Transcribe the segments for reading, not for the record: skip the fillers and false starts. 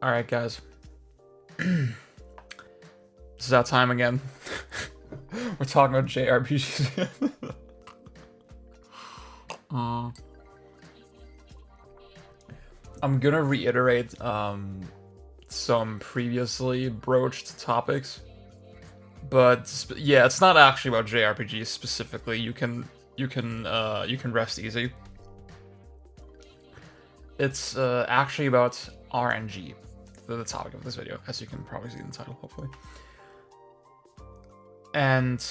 Alright, guys. It's that time again. We're talking about JRPGs. I'm gonna reiterate some previously broached topics, but yeah, it's not actually about JRPGs specifically. You can rest easy. It's actually about RNG, the topic of this video, as you can probably see in the title, hopefully. And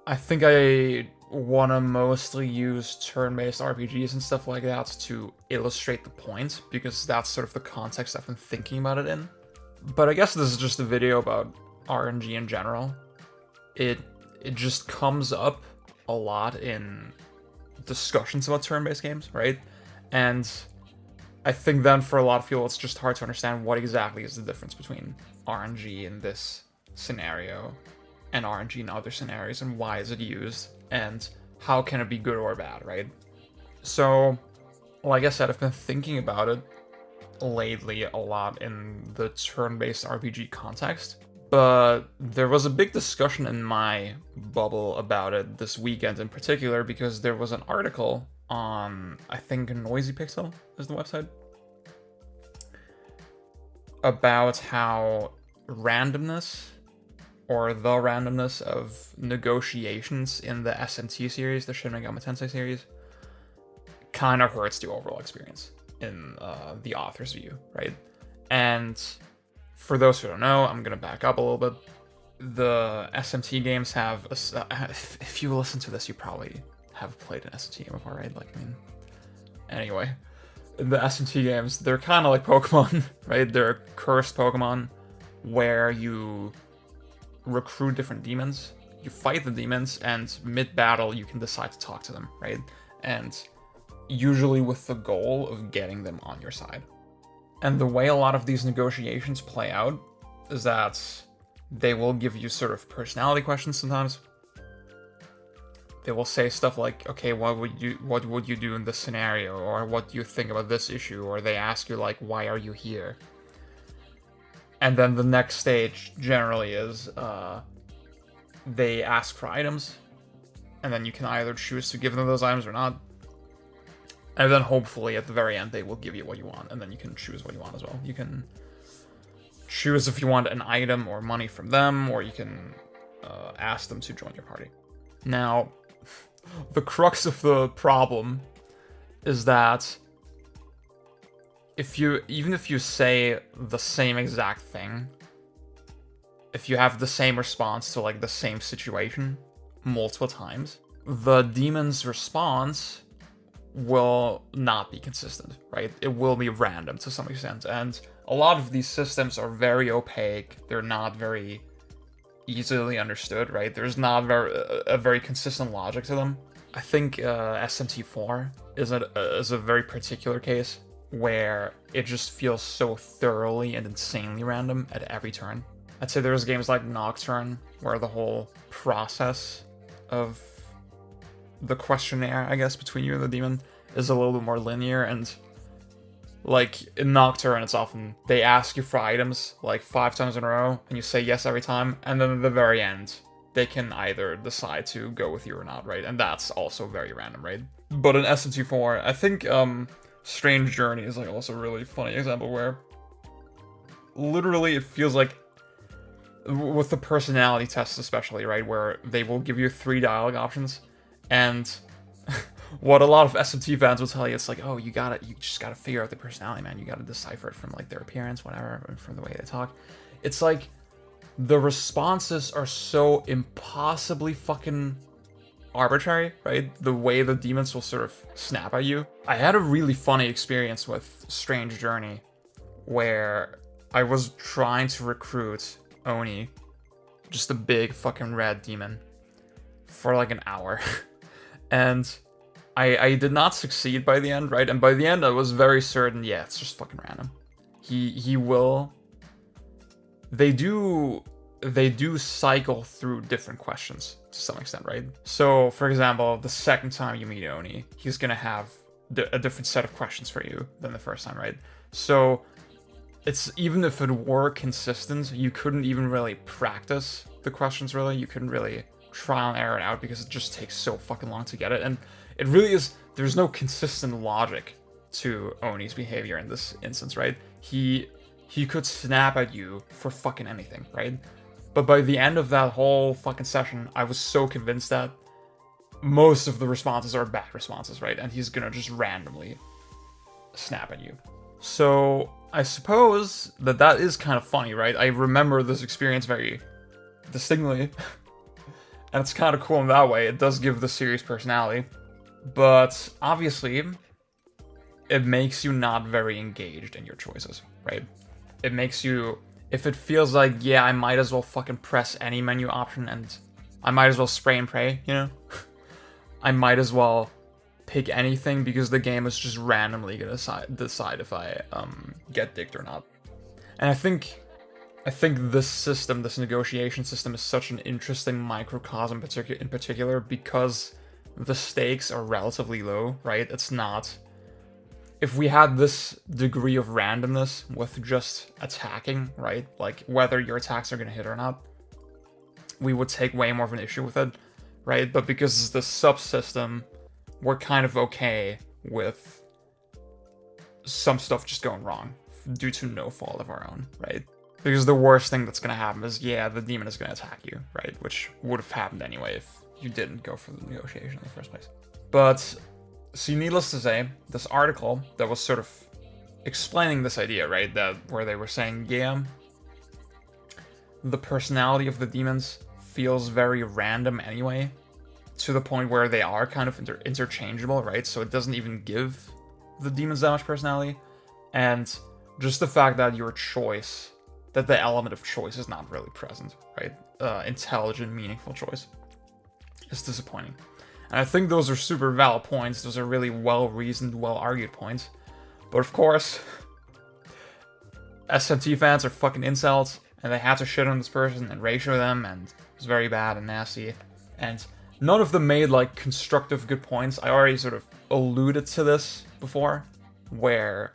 I think I want to mostly use turn-based RPGs and stuff like that to illustrate the point, because that's sort of the context I've been thinking about it in. But I guess this is just a video about RNG in general. It just comes up a lot in discussions about turn-based games, right? And I think then for a lot of people it's just hard to understand what exactly is the difference between RNG in this scenario and RNG in other scenarios, and why is it used, and how can it be good or bad, right? So, like I said, I've been thinking about it lately a lot in the turn-based RPG context, but there was a big discussion in my bubble about it this weekend in particular, because there was an article on, I think Noisy Pixel is the website, about how randomness, or the randomness of negotiations in the SMT series, the Shin Megami Tensei series, kind of hurts the overall experience in the author's view, right? And for those who don't know, I'm gonna back up a little bit. The SMT games have, if you listen to this, you probably have played an SMT game before, right? Like, I mean, anyway, the SMT games, they're kind of like Pokemon, right? They're cursed Pokemon where you recruit different demons, you fight the demons, and mid-battle you can decide to talk to them, right? And usually with the goal of getting them on your side. And the way a lot of these negotiations play out is that they will give you sort of personality questions sometimes. They will say stuff like, okay, what would you do in this scenario, or what do you think about this issue, or they ask you like, why are you here? And then the next stage generally is they ask for items, and then you can either choose to give them those items or not. And then hopefully at the very end they will give you what you want, and then you can choose what you want as well. You can choose if you want an item or money from them, or you can ask them to join your party. Now, the crux of the problem is that even if you say the same exact thing, if you have the same response to like the same situation multiple times, the demon's response will not be consistent, right? It will be random to some extent, and a lot of these systems are very opaque. They're not very easily understood, right? There's not a very consistent logic to them. I think SMT4 is a very particular case where it just feels so thoroughly and insanely random at every turn. I'd say there's games like Nocturne where the whole process of the questionnaire, I guess, between you and the demon is a little bit more linear, and like in Nocturne it's often they ask you for items like 5 times in a row and you say yes every time, and then at the very end they can either decide to go with you or not, right? And that's also very random, right? But in SMT4, I think Strange Journey is like also a really funny example where literally it feels like, with the personality tests especially, right, where they will give you 3 dialogue options, and what a lot of SMT fans will tell you, it's like, oh, you just gotta figure out the personality, man. You gotta decipher it from like their appearance, whatever, from the way they talk. It's like the responses are so impossibly fucking arbitrary, right? The way the demons will sort of snap at you. I had a really funny experience with Strange Journey where I was trying to recruit Oni, just a big fucking red demon, for like an hour. And I did not succeed by the end, right? And by the end I was very certain, yeah, it's just fucking random. He will... They do cycle through different questions to some extent, right? So, for example, the second time you meet Oni, he's gonna have a different set of questions for you than the first time, right? So it's even if it were consistent, you couldn't even really practice the questions, really. You couldn't really trial and error it out because it just takes so fucking long to get it. And it really is, there's no consistent logic to Oni's behavior in this instance, right? He could snap at you for fucking anything, right? But by the end of that whole fucking session, I was so convinced that most of the responses are bad responses, right? And he's gonna just randomly snap at you. So I suppose that is kind of funny, right? I remember this experience very distinctly. And it's kind of cool in that way. It does give the series personality. But obviously, it makes you not very engaged in your choices, right? It makes you, if it feels like, yeah, I might as well fucking press any menu option and I might as well spray and pray, you know? I might as well pick anything because the game is just randomly gonna decide if I get dicked or not. And I think this system, this negotiation system, is such an interesting microcosm in particular because the stakes are relatively low, right? It's not... If we had this degree of randomness with just attacking, right? Like, whether your attacks are going to hit or not, we would take way more of an issue with it, right? But because it's the subsystem, we're kind of okay with some stuff just going wrong due to no fault of our own, right? Because the worst thing that's going to happen is, yeah, the demon is going to attack you, right? Which would have happened anyway if you didn't go for the negotiation in the first place. But... So needless to say, this article that was sort of explaining this idea, right, that where they were saying, yeah, the personality of the demons feels very random anyway, to the point where they are kind of interchangeable, right? So it doesn't even give the demons that much personality. And just the fact that your choice, that the element of choice is not really present, right? Intelligent, meaningful choice is disappointing. And I think those are super valid points. Those are really well-reasoned, well-argued points. But of course, SMT fans are fucking incels, and they had to shit on this person and ratio them, and it was very bad and nasty. And none of them made, like, constructive good points. I already sort of alluded to this before, where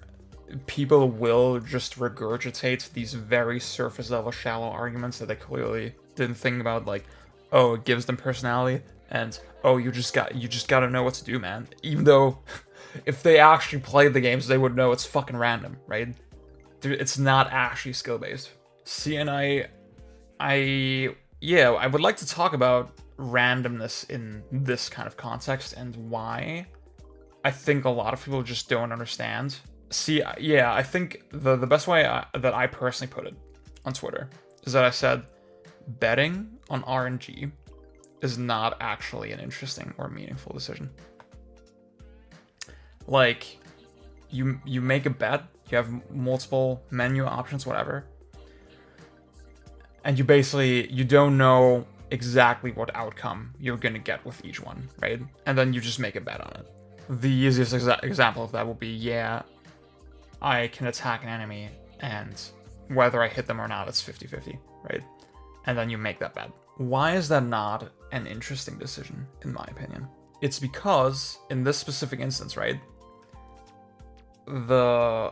people will just regurgitate these very surface-level, shallow arguments that they clearly didn't think about, like, oh, it gives them personality, and oh, you just gotta know what to do, man. Even though, if they actually played the games, they would know it's fucking random, right? It's not actually skill-based. See, and I would like to talk about randomness in this kind of context and why I think a lot of people just don't understand. See, yeah, I think the best way that I personally put it on Twitter is that I said, betting on RNG is not actually an interesting or meaningful decision. Like, you make a bet, you have multiple menu options, whatever, and you don't know exactly what outcome you're gonna get with each one, right? And then you just make a bet on it. The easiest example of that would be, yeah, I can attack an enemy, and whether I hit them or not, it's 50-50, right? And then you make that bet. Why is that not an interesting decision, in my opinion? It's because, in this specific instance, right, the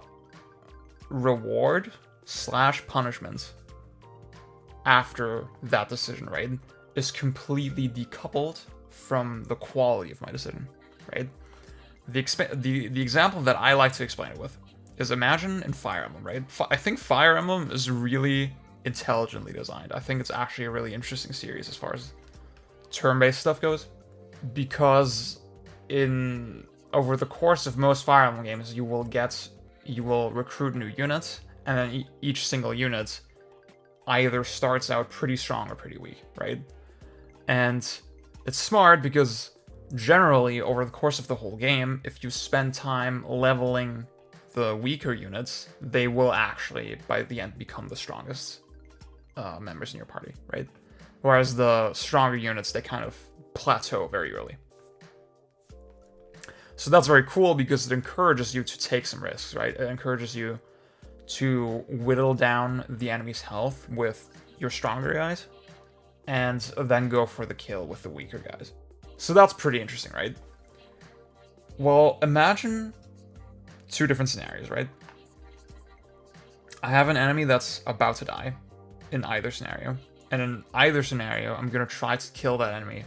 reward / punishment after that decision, right, is completely decoupled from the quality of my decision, right? The example that I like to explain it with is, imagine in Fire Emblem, right? I think Fire Emblem is really intelligently designed. I think it's actually a really interesting series as far as turn-based stuff goes, because over the course of most Fire Emblem games, you will recruit new units, and then each single unit either starts out pretty strong or pretty weak, right? And it's smart because generally over the course of the whole game, if you spend time leveling the weaker units, they will actually by the end become the strongest members in your party, right? Whereas the stronger units, they kind of plateau very early. So that's very cool because it encourages you to take some risks, right? It encourages you to whittle down the enemy's health with your stronger guys and then go for the kill with the weaker guys. So that's pretty interesting, right? Well, imagine two different scenarios, right? I have an enemy that's about to die in either scenario. And in either scenario, I'm gonna try to kill that enemy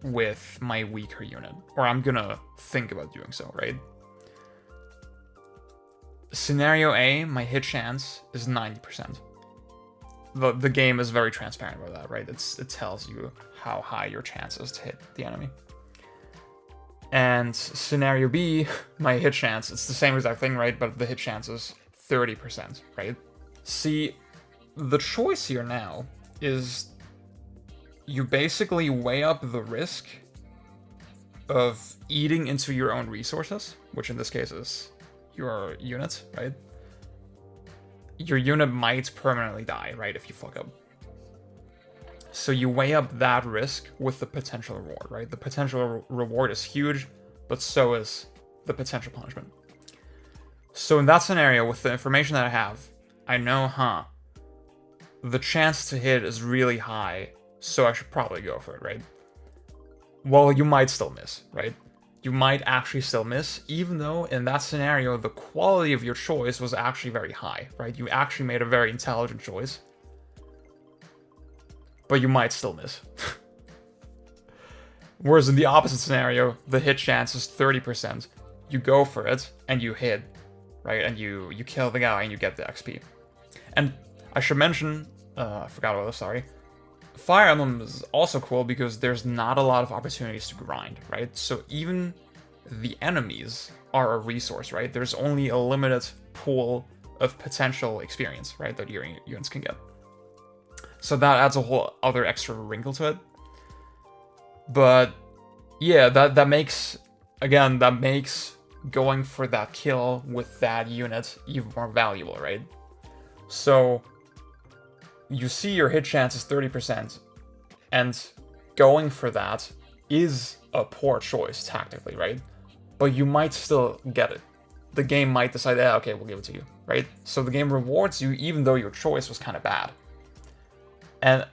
with my weaker unit. Or I'm gonna think about doing so, right? Scenario A, my hit chance is 90%. The game is very transparent about that, right? It tells you how high your chance is to hit the enemy. And scenario B, my hit chance, it's the same exact thing, right? But the hit chance is 30%, right? See, the choice here now is you basically weigh up the risk of eating into your own resources, which in this case is your unit, right? Your unit might permanently die, right, if you fuck up. So you weigh up that risk with the potential reward, right? The potential reward is huge, but so is the potential punishment. So in that scenario, with the information that I have, I know, the chance to hit is really high, so I should probably go for it, right? Well, you might still miss, right? You might actually still miss, even though in that scenario, the quality of your choice was actually very high, right? You actually made a very intelligent choice. But you might still miss. Whereas in the opposite scenario, the hit chance is 30%. You go for it, and you hit, right? And you kill the guy, and you get the XP. And I should mention, I forgot about this, sorry. Fire Emblem is also cool because there's not a lot of opportunities to grind, right? So even the enemies are a resource, right? There's only a limited pool of potential experience, right, that your units can get. So that adds a whole other extra wrinkle to it. But yeah, that makes going for that kill with that unit even more valuable, right? So you see your hit chance is 30%, and going for that is a poor choice tactically, right? But you might still get it. The game might decide, okay, we'll give it to you, right? So the game rewards you even though your choice was kind of bad. And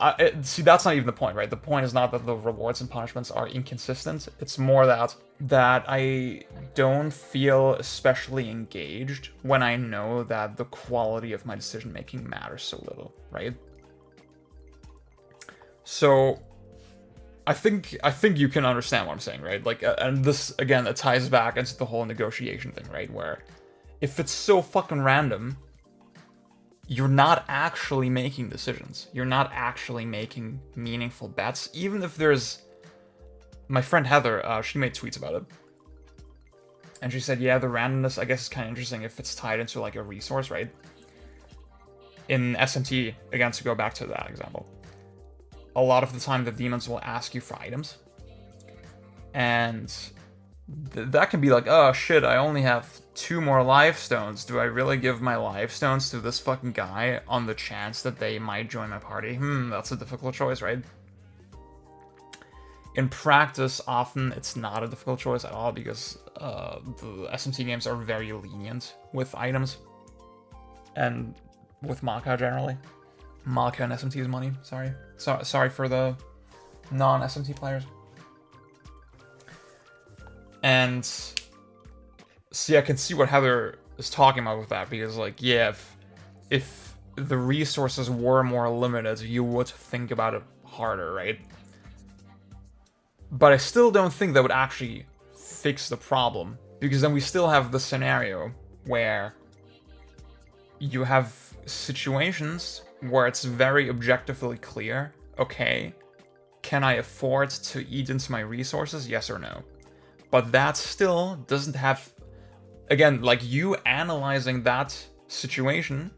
see, that's not even the point, right? The point is not that the rewards and punishments are inconsistent. It's more that I don't feel especially engaged when I know that the quality of my decision-making matters so little, right? So I think you can understand what I'm saying, right? Like, and this, again, it ties back into the whole negotiation thing, right? Where if it's so fucking random, you're not actually making decisions. You're not actually making meaningful bets. Even if there's... My friend Heather, she made tweets about it. And she said, yeah, the randomness, I guess, is kind of interesting if it's tied into, like, a resource, right? In SMT, again, to go back to that example, a lot of the time the demons will ask you for items. And that can be like, oh shit, I only have 2 more life stones. Do I really give my life stones to this fucking guy on the chance that they might join my party? That's a difficult choice, right? In practice, often it's not a difficult choice at all because the SMT games are very lenient with items. And with Maka generally. Maka and SMT is money, sorry. Sorry for the non-SMT players. And see, I can see what Heather is talking about with that, because, like, yeah, if the resources were more limited, you would think about it harder, right? But I still don't think that would actually fix the problem, because then we still have the scenario where you have situations where it's very objectively clear, okay, can I afford to eat into my resources, yes or no? But that still doesn't have, again, like, you analyzing that situation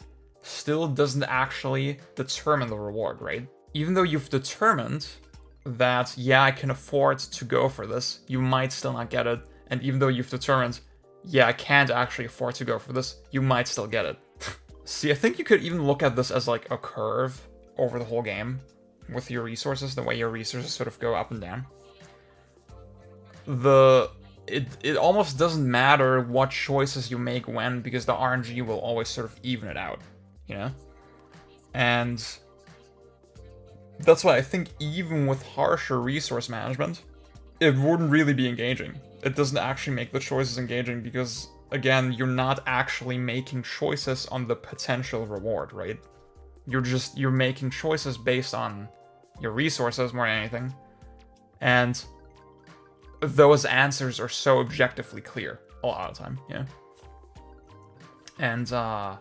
still doesn't actually determine the reward, right? Even though you've determined that, yeah, I can afford to go for this, you might still not get it. And even though you've determined, yeah, I can't actually afford to go for this, you might still get it. See, I think you could even look at this as, like, a curve over the whole game with your resources, the way your resources sort of go up and down. It almost doesn't matter what choices you make when, because the RNG will always sort of even it out, you know? And that's why I think even with harsher resource management, it wouldn't really be engaging. It doesn't actually make the choices engaging, because again, you're not actually making choices on the potential reward, right? You're making choices based on your resources more than anything. And those answers are so objectively clear a lot of the time, yeah. And,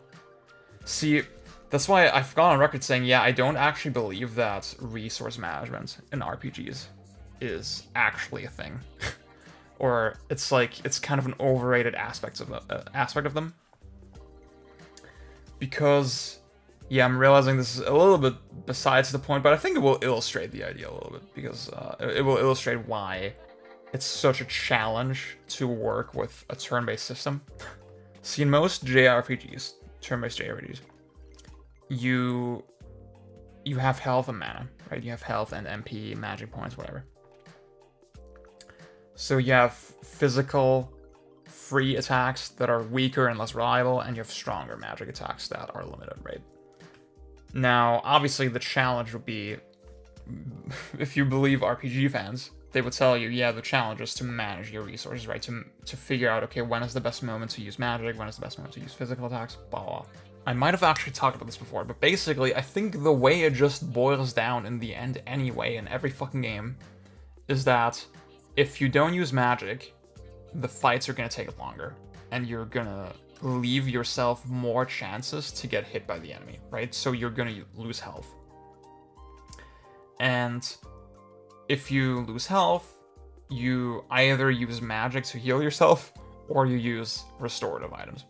see, that's why I've gone on record saying, yeah, I don't actually believe that resource management in RPGs is actually a thing. Or it's like, it's kind of an overrated aspect of them. Because, yeah, I'm realizing this is a little bit besides the point, but I think it will illustrate the idea a little bit, because it will illustrate why it's such a challenge to work with a turn-based system. See, in most JRPGs, turn-based JRPGs, you have health and mana, right? You have health and MP, magic points, whatever. So you have physical, free attacks that are weaker and less reliable, and you have stronger magic attacks that are limited, right? Now, obviously, the challenge would be, if you believe RPG fans, they would tell you, yeah, the challenge is to manage your resources, right? To figure out, okay, when is the best moment to use magic, when is the best moment to use physical attacks, blah, blah, blah. I might have actually talked about this before, but basically, I think the way it just boils down in the end anyway, in every fucking game, is that if you don't use magic, the fights are gonna take longer, and you're gonna leave yourself more chances to get hit by the enemy, right? So you're gonna lose health. And if you lose health, you either use magic to heal yourself, or you use restorative items.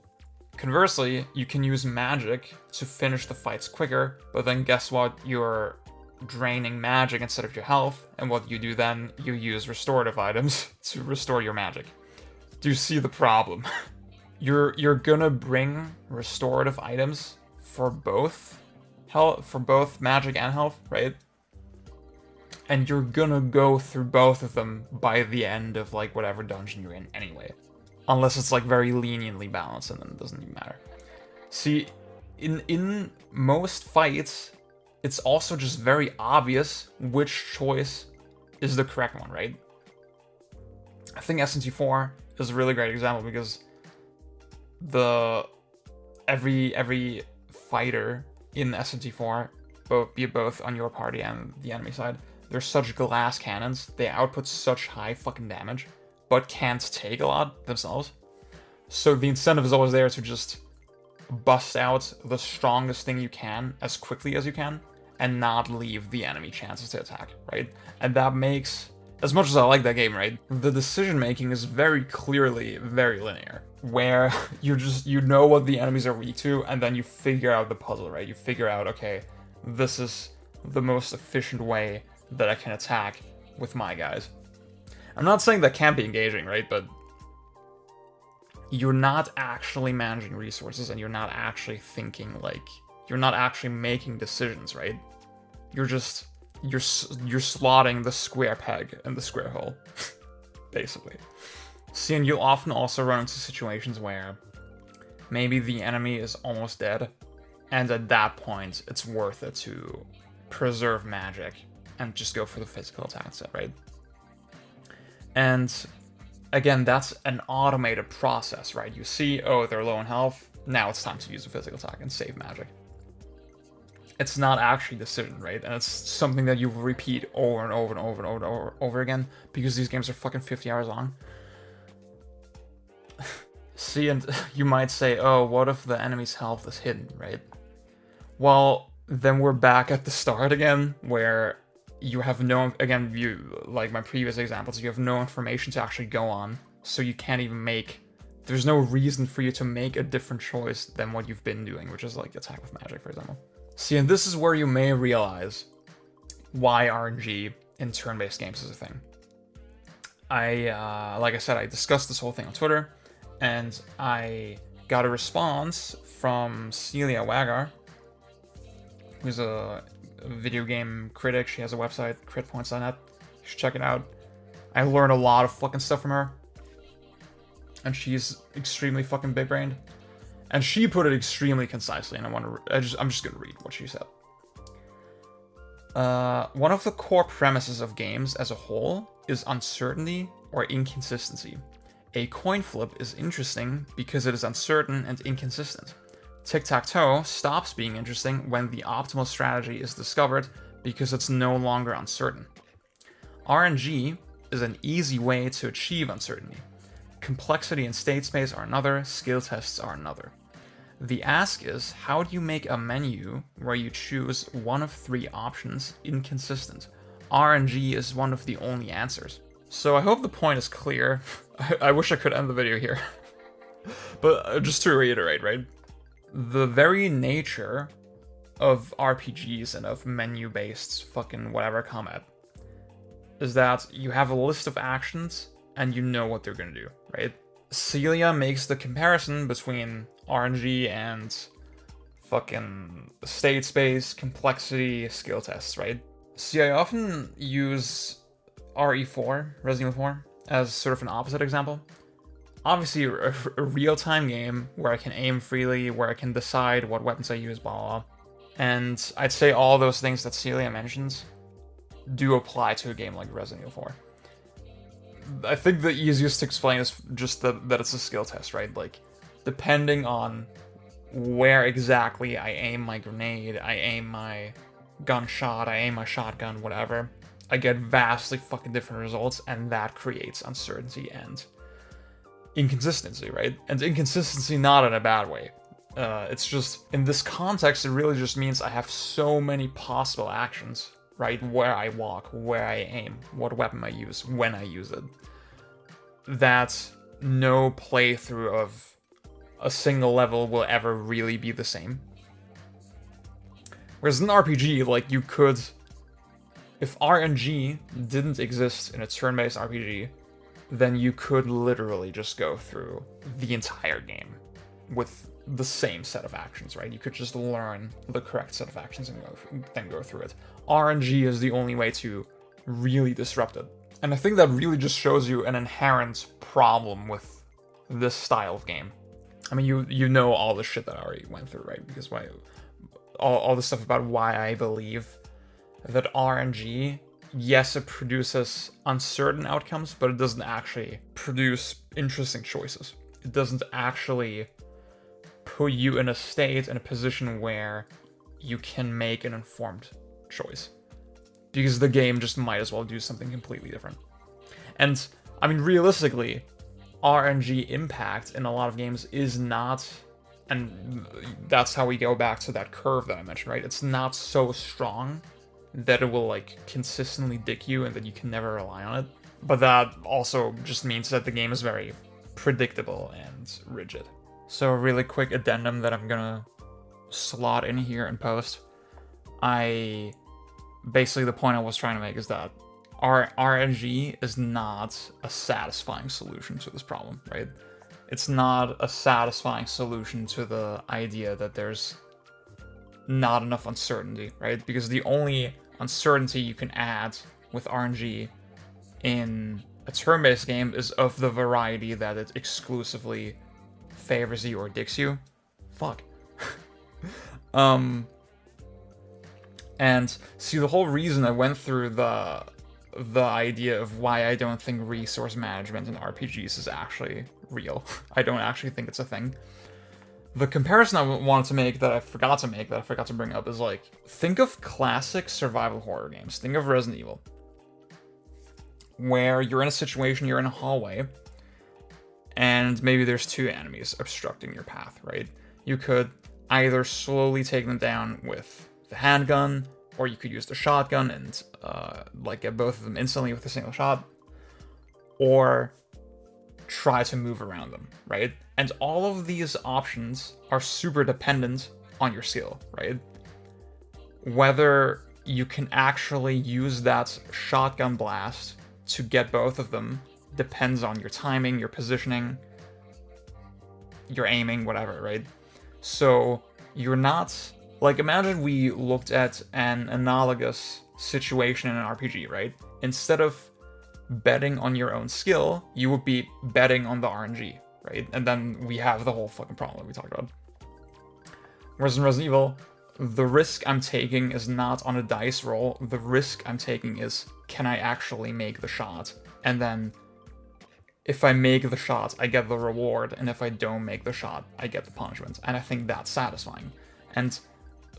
Conversely, you can use magic to finish the fights quicker, but then guess what? You're draining magic instead of your health, and what you do then, you use restorative items to restore your magic. Do you see the problem? You're gonna bring restorative items for both magic and health, right? And you're gonna go through both of them by the end of like whatever dungeon you're in anyway. Unless it's like very leniently balanced, and then it doesn't even matter. See, in most fights, it's also just very obvious which choice is the correct one, right? I think SNT4 is a really great example because every fighter in SNT4, both on your party and the enemy side, they're such glass cannons, they output such high fucking damage, but can't take a lot themselves. So the incentive is always there to just bust out the strongest thing you can as quickly as you can, and not leave the enemy chances to attack, right? And that makes, as much as I like that game, right, the decision making is very clearly very linear, where you know what the enemies are weak to, and then you figure out the puzzle, right? You figure out, okay, this is the most efficient way that I can attack with my guys. I'm not saying that can't be engaging, right? But you're not actually managing resources, and you're not actually thinking, like, you're not actually making decisions, right? You're slotting the square peg in the square hole, basically. See, and you'll often also run into situations where maybe the enemy is almost dead, and at that point, it's worth it to preserve magic and just go for the physical attack set, right? And again, that's an automated process, right? You see, oh, they're low in health, now it's time to use a physical attack and save magic. It's not actually a decision, right? And it's something that you repeat over and over and over and over again, because these games are fucking 50 hours long. See, and you might say, oh, what if the enemy's health is hidden, right? Well, then we're back at the start again, where you have no, again, like my previous examples, you have no information to actually go on, so you can't even there's no reason for you to make a different choice than what you've been doing, which is like attack with magic, for example. See, and this is where you may realize why RNG in turn-based games is a thing. Like I said, I discussed this whole thing on Twitter, and I got a response from Celia Wagar, who's a video game critic. She has a website, critpoints.net. You should check it out. I learned a lot of fucking stuff from her, and she's extremely fucking big-brained. And she put it extremely concisely, and I'm just gonna read what she said. One of the core premises of games as a whole is uncertainty or inconsistency. A coin flip is interesting because it is uncertain and inconsistent. Tic-tac-toe stops being interesting when the optimal strategy is discovered because it's no longer uncertain. RNG is an easy way to achieve uncertainty. Complexity and state space are another, skill tests are another. The ask is, how do you make a menu where you choose one of 3 options inconsistent? RNG is one of the only answers. So I hope the point is clear. I wish I could end the video here. But just to reiterate, right? The very nature of RPGs and of menu-based fucking whatever combat is that you have a list of actions and you know what they're gonna do, right? Celia makes the comparison between RNG and fucking state space, complexity, skill tests, right? See, I often use RE4, Resident Evil 4, as sort of an opposite example. Obviously, a real-time game where I can aim freely, where I can decide what weapons I use, blah, blah, blah. And I'd say all those things that Celia mentions do apply to a game like Resident Evil 4. I think the easiest to explain is just that it's a skill test, right? Like, depending on where exactly I aim my grenade, I aim my gunshot, I aim my shotgun, whatever, I get vastly fucking different results, and that creates uncertainty and inconsistency, right? And inconsistency not in a bad way. It's just, in this context, it really just means I have so many possible actions, right? Where I walk, where I aim, what weapon I use, when I use it. That no playthrough of a single level will ever really be the same. Whereas in an RPG, like, you could... If RNG didn't exist in a turn-based RPG, then you could literally just go through the entire game with the same set of actions, right? You could just learn the correct set of actions and then go through it. RNG is the only way to really disrupt it. And I think that really just shows you an inherent problem with this style of game. I mean, you know all the shit that I already went through, right? Because all the stuff about why I believe that RNG, yes, it produces uncertain outcomes, but it doesn't actually produce interesting choices. It doesn't actually put you in a position where you can make an informed choice. Because the game just might as well do something completely different. And, I mean, realistically, RNG impact in a lot of games is not, and that's how we go back to that curve that I mentioned, right? It's not so strong that it will, like, consistently dick you and that you can never rely on it. But that also just means that the game is very predictable and rigid. So a really quick addendum that I'm gonna slot in here in post. Basically, the point I was trying to make is that RNG is not a satisfying solution to this problem, right? It's not a satisfying solution to the idea that there's not enough uncertainty, right? Because the only uncertainty you can add with RNG in a turn-based game is of the variety that it exclusively favors you or dicks you. Fuck. And see, the whole reason I went through the idea of why I don't think resource management in RPGs is actually real. I don't actually think it's a thing. The comparison I wanted to make that I forgot to bring up is, like, think of classic survival horror games. Think of Resident Evil, where you're in a situation, you're in a hallway, and maybe there's 2 enemies obstructing your path, right? You could either slowly take them down with the handgun, or you could use the shotgun and like get both of them instantly with a single shot, or try to move around them, right? And all of these options are super dependent on your skill, right? Whether you can actually use that shotgun blast to get both of them depends on your timing, your positioning, your aiming, whatever, right? So you're not... Like, imagine we looked at an analogous situation in an RPG, right? Instead of betting on your own skill, you would be betting on the RNG, right? And then we have the whole fucking problem that we talked about. Whereas in Resident Evil, the risk I'm taking is not on a dice roll. The risk I'm taking is, can I actually make the shot? And then if I make the shot, I get the reward, and if I don't make the shot, I get the punishment. And I think that's satisfying. And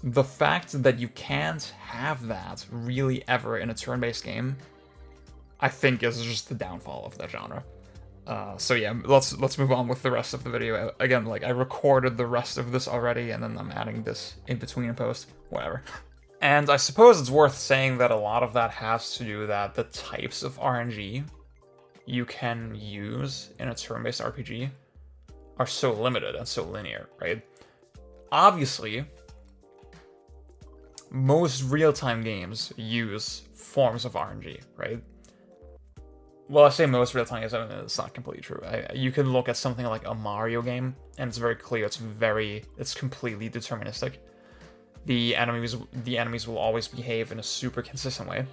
the fact that you can't have that really ever in a turn-based game, I think is just the downfall of that genre. So yeah, let's move on with the rest of the video. Again, like, I recorded the rest of this already, and then I'm adding this in between and post, whatever. And I suppose it's worth saying that a lot of that has to do that the types of RNG you can use in a turn-based RPG are so limited and so linear, right? Obviously, most real-time games use forms of RNG, right? Well, I say most real-time games, I mean, it's not completely true. You can look at something like a Mario game, and it's very clear, it's completely deterministic. The enemies will always behave in a super consistent way.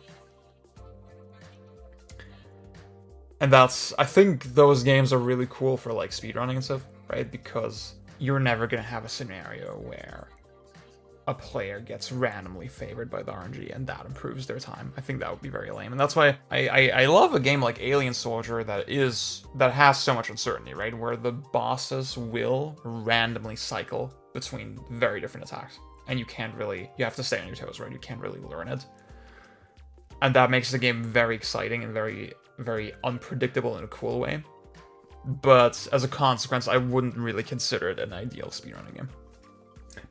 And I think those games are really cool for, like, speedrunning and stuff, right? Because you're never gonna have a scenario where a player gets randomly favored by the RNG and that improves their time. I think that would be very lame. And that's why I love a game like Alien Soldier that has so much uncertainty, right? Where the bosses will randomly cycle between very different attacks. And you have to stay on your toes, right? You can't really learn it. And that makes the game very exciting and very, very unpredictable in a cool way. But as a consequence, I wouldn't really consider it an ideal speedrunning game.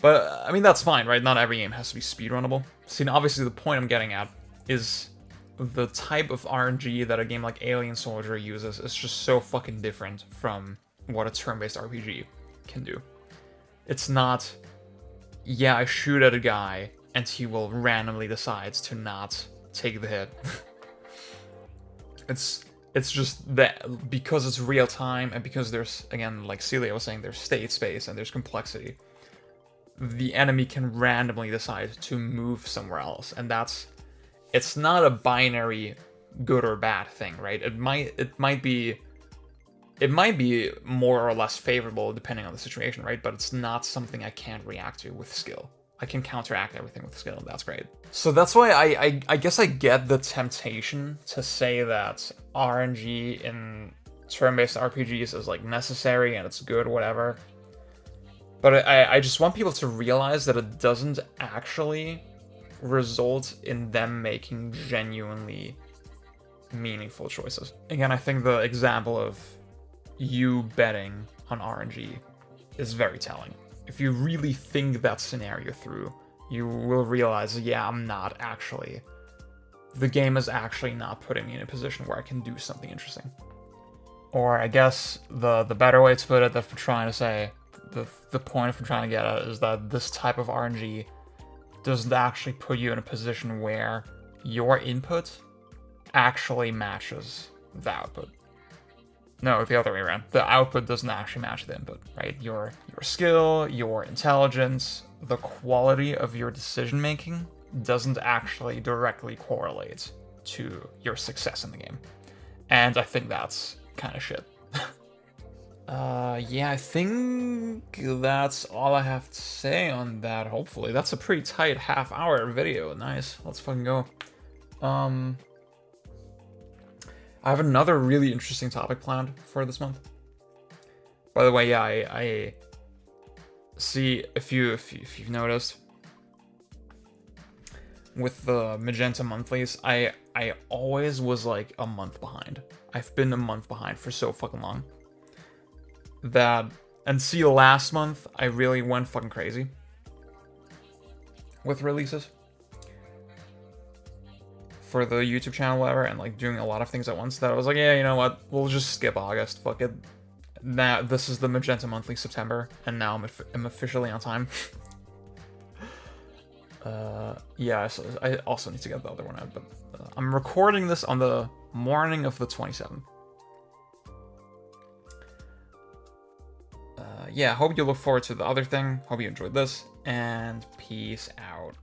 But, I mean, that's fine, right? Not every game has to be speedrunnable. See, obviously the point I'm getting at is the type of RNG that a game like Alien Soldier uses is just so fucking different from what a turn-based RPG can do. It's not, yeah, I shoot at a guy and he will randomly decide to not take the hit. It's just that because it's real time and because there's, again, like Celia was saying, there's state space and there's complexity, the enemy can randomly decide to move somewhere else, and it's not a binary good or bad thing, right? It might be more or less favorable depending on the situation, right? But it's not something I can't react to with skill. I can counteract everything with skill, and that's great. So that's why I guess I get the temptation to say that RNG in turn-based RPGs is, like, necessary and it's good, whatever. But I just want people to realize that it doesn't actually result in them making genuinely meaningful choices. Again, I think the example of you betting on RNG is very telling. If you really think that scenario through, you will realize, yeah, the game is actually not putting me in a position where I can do something interesting. Or I guess the better way to put it, that I'm trying to say, the point I'm trying to get at is that this type of RNG doesn't actually put you in a position where your input actually matches the output. No, the other way around. The output doesn't actually match the input, right? Your skill, your intelligence, the quality of your decision-making doesn't actually directly correlate to your success in the game. And I think that's kind of shit. Yeah, I think that's all I have to say on that, hopefully. That's a pretty tight half-hour video. Nice. Let's fucking go. I have another really interesting topic planned for this month. By the way, yeah, I see, if you've noticed, with the Magenta Monthlies, I always was like a month behind. I've been a month behind for so fucking long. And see, last month, I really went fucking crazy with releases for the YouTube channel, whatever, and, like, doing a lot of things at once that I was like, yeah, you know what, we'll just skip August, fuck it. Now, this is the Magenta Monthly September, and now I'm officially on time. Yeah, so I also need to get the other one out, but I'm recording this on the morning of the 27th. Yeah, hope you look forward to the other thing. Hope you enjoyed this, and peace out.